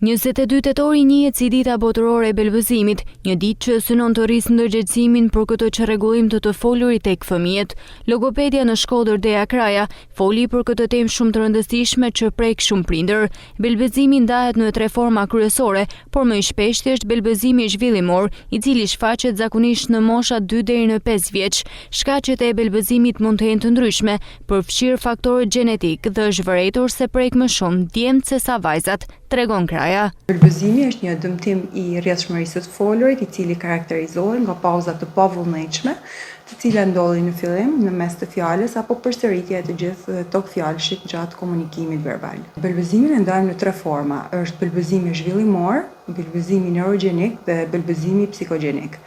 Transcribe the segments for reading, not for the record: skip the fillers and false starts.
22 tetori njihet si dita botërore e belbëzimit, një ditë që synon të rrisë ndërgjegjësimin për këtë çrregullim të folurit tek fëmijët. Logopedia në Shkodër Dea Kraja foli për këtë temë shumë të rëndësishme që prek shumë prindër. Belbëzimi ndahet në 3 forma kryesore, por më i shpeshti është belbëzimi zhvillimor, i cili shfaqet zakonisht në mosha 2 deri në 5 vjeç. Shkaqet e belbëzimit mund të jenë të ndryshme, përfshirë faktorët gjenetik dhe është vërejtur se prek më shumë djemtë se sa vajzat, tregon Kraja. Belbëzimi është një dëmtim i rrjedhshmërisë të folurit, i cili karakterizohet nga pauza të pavullnetshme, të cilat ndodhin në fillim, në mes të fjalës apo përsëritje e të gjithë tokfjalshit gjatë komunikimit verbal. Belbëzimin e ndajmë në 3 forma: është belbëzimi zhvillimor, belbëzimi neurogjenik dhe belbëzimi psikogjenik.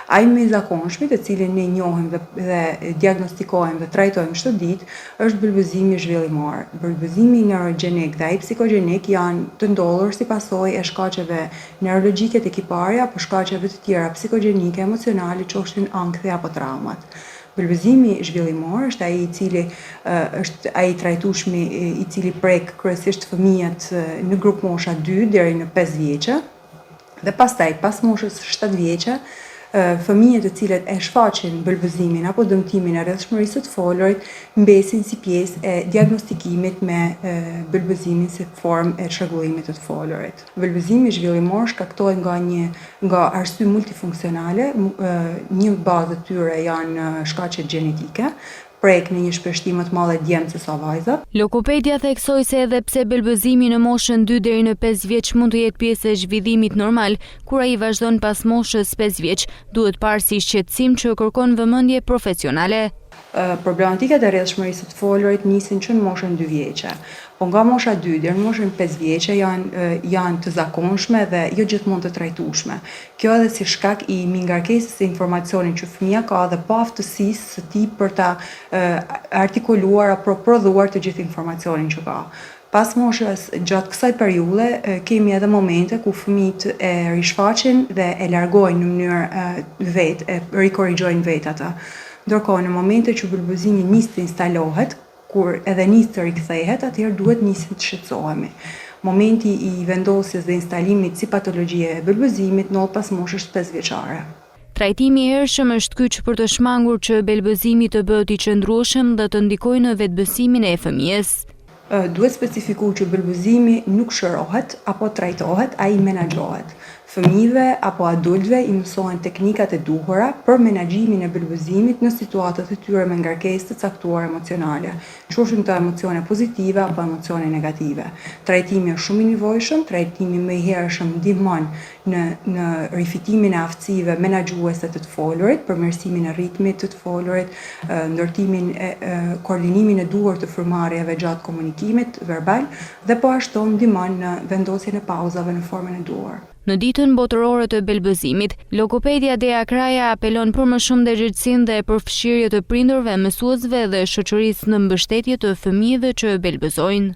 Ai më i zakonshmi, të cilin ne njohim dhe diagnostikojmë dhe trajtojmë çdo ditë, është belbëzimi zhvillimor. Belbëzimi neurogjenik dhe ai psikogjenik janë të ndodhur si pasojë e shkaqeve neurologjike tek i pari apo shkaqeve të tjera psikogjenike, emocionale, qofshin ankthi apo traumat. Belbëzimi zhvillimor është ai i cili është ai trajtueshmi i cili prek kryesisht fëmijët në grup mosha 2 deri në 5 vjeçë dhe pastaj pas moshës 7 vjeçë fëmijët të cilët e shfaqin belbëzimin apo dëmtimin e rrjedhshmërisë të folurit mbesin si pjesë e diagnostikimit me belbëzimin si formë e çrregullimit të folurit. Belbëzimi zhvillimor shkaktohet nga arsye multifunksionale, një bazë të tyre janë shkaqet gjenetike, prek në një shpeshtim më të madhe djemtë se sa vajzat. Logopedia theksoi se edhe pse belbëzimi në moshën 2 deri në 5 vjeç mund të jetë pjesë e zhvillimit normal, kur ai vazhdon pas moshës 5 vjeç, duhet parë si shqetësim që kërkon vëmendje profesionale. Problematikat e rrjedhshmërisë të folurit nisin që në moshën 2 vjeçe. Po nga mosha 2 deri në moshën 5 vjeçe janë të zakonshme dhe jo gjithmonë të trajtueshme. Kjo edhe si shkak i mingarkesës së informacionit që fëmia ka dhe pa aftësisë së tij për ta artikuluar apo prodhuar të gjithë informacionin që ka. Pas moshës, gjatë kësaj periudhe, kemi edhe momente ku fëmijët e rishfaqin dhe e largojnë në mënyrë vetë, e rikorrigjojnë vetë ata. Ndërkohë, në momente që belbëzimi nis të instalohet, kur edhe nis të rikthehet, atëherë duhet nisim të shqetësohemi. Momenti i vendosjes dhe instalimit si patologjie e belbëzimit ndodh pas moshës 5 vjeçare. Trajtimi i hershëm është ky që për të shmangur që belbëzimi të bëhet i qëndrueshëm dhe të ndikojë në vetbesimin e fëmijës. Duhet specifikuar që belbëzimi nuk shërohet apo trajtohet, ai menaxhohet. Fëmijëve apo adultëve i mësohen teknikat e duhura për menaxhimin e belbëzimit në situatat e tyre me ngarkesë të caktuara emocionale, qofshin të emocione pozitive apo emocione negative. Trajtimi është shumë i nevojshëm, trajtimi më i hershëm ndihmon në rifitimin e aftësive menaxhuese të folurit, përmirësimin e ritmit të folurit, ndërtimin koordinimin e duhur të frymëmarrjeve gjatë komunikimit verbal dhe po ashtu ndihmon në vendosjen e pauzave në formën e duhur. Në ditën botërore të belbëzimit, Logopedia Dea Kraja apelon për më shumë ndërgjegjësim dhe përfshirje të prindërve, mësuesve dhe shoqërisë në mbështetje të fëmijëve që belbëzojnë.